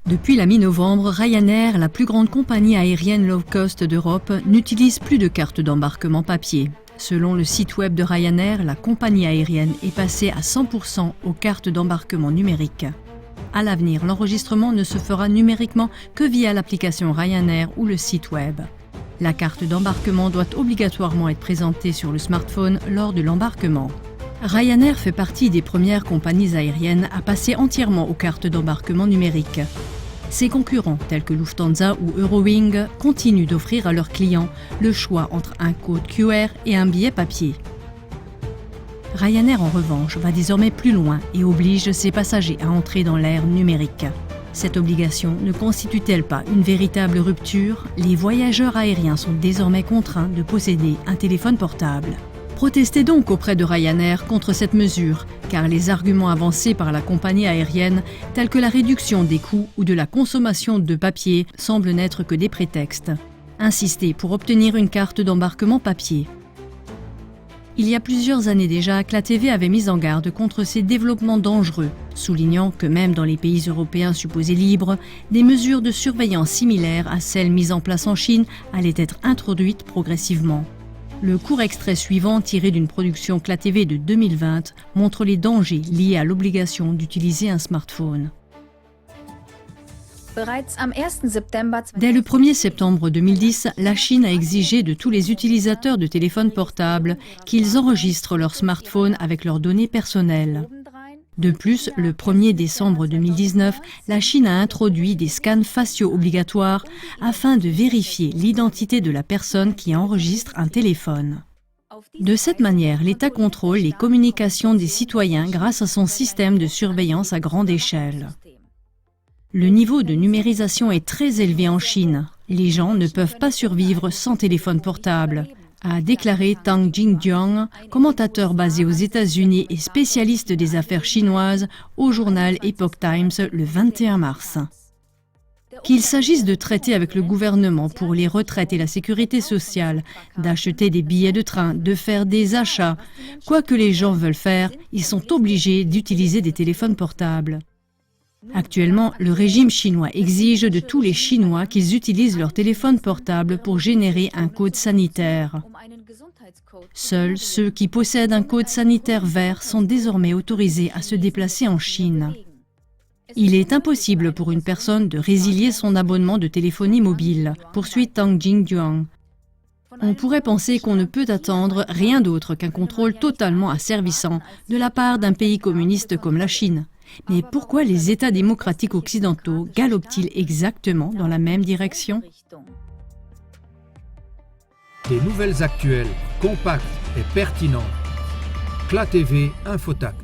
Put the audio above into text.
Depuis la mi-novembre, Ryanair, la plus grande compagnie aérienne low-cost d'Europe, n'utilise plus de cartes d'embarquement papier. Selon le site web de Ryanair, la compagnie aérienne est passée à 100% aux cartes d'embarquement numériques. À l'avenir, l'enregistrement ne se fera numériquement que via l'application Ryanair ou le site web. La carte d'embarquement doit obligatoirement être présentée sur le smartphone lors de l'embarquement. Ryanair fait partie des premières compagnies aériennes à passer entièrement aux cartes d'embarquement numériques. Ses concurrents, tels que Lufthansa ou Eurowings, continuent d'offrir à leurs clients le choix entre un code QR et un billet papier. Ryanair, en revanche, va désormais plus loin et oblige ses passagers à entrer dans l'ère numérique. Cette obligation ne constitue-t-elle pas une véritable rupture? Les voyageurs aériens sont désormais contraints de posséder un téléphone portable. Protestez donc auprès de Ryanair contre cette mesure, car les arguments avancés par la compagnie aérienne, tels que la réduction des coûts ou de la consommation de papier, semblent n'être que des prétextes. Insistez pour obtenir une carte d'embarquement papier. Il y a plusieurs années déjà, CLA-TV avait mis en garde contre ces développements dangereux, soulignant que même dans les pays européens supposés libres, des mesures de surveillance similaires à celles mises en place en Chine allaient être introduites progressivement. Le court extrait suivant, tiré d'une production CLA-TV de 2020, montre les dangers liés à l'obligation d'utiliser un smartphone. Dès le 1er septembre 2010, la Chine a exigé de tous les utilisateurs de téléphones portables qu'ils enregistrent leur smartphone avec leurs données personnelles. De plus, le 1er décembre 2019, la Chine a introduit des scans faciaux obligatoires afin de vérifier l'identité de la personne qui enregistre un téléphone. De cette manière, l'État contrôle les communications des citoyens grâce à son système de surveillance à grande échelle. Le niveau de numérisation est très élevé en Chine. Les gens ne peuvent pas survivre sans téléphone portable, a déclaré Tang Jingjiang, commentateur basé aux États-Unis et spécialiste des affaires chinoises, au journal Epoch Times le 21 mars. Qu'il s'agisse de traiter avec le gouvernement pour les retraites et la sécurité sociale, d'acheter des billets de train, de faire des achats, quoi que les gens veulent faire, ils sont obligés d'utiliser des téléphones portables. Actuellement, le régime chinois exige de tous les Chinois qu'ils utilisent leur téléphone portable pour générer un code sanitaire. Seuls ceux qui possèdent un code sanitaire vert sont désormais autorisés à se déplacer en Chine. Il est impossible pour une personne de résilier son abonnement de téléphonie mobile, poursuit Tang Jingjiang. On pourrait penser qu'on ne peut attendre rien d'autre qu'un contrôle totalement asservissant de la part d'un pays communiste comme la Chine. Mais pourquoi les États démocratiques occidentaux galopent-ils exactement dans la même direction? Des nouvelles actuelles, compactes et pertinentes. CLA-TV Infotact.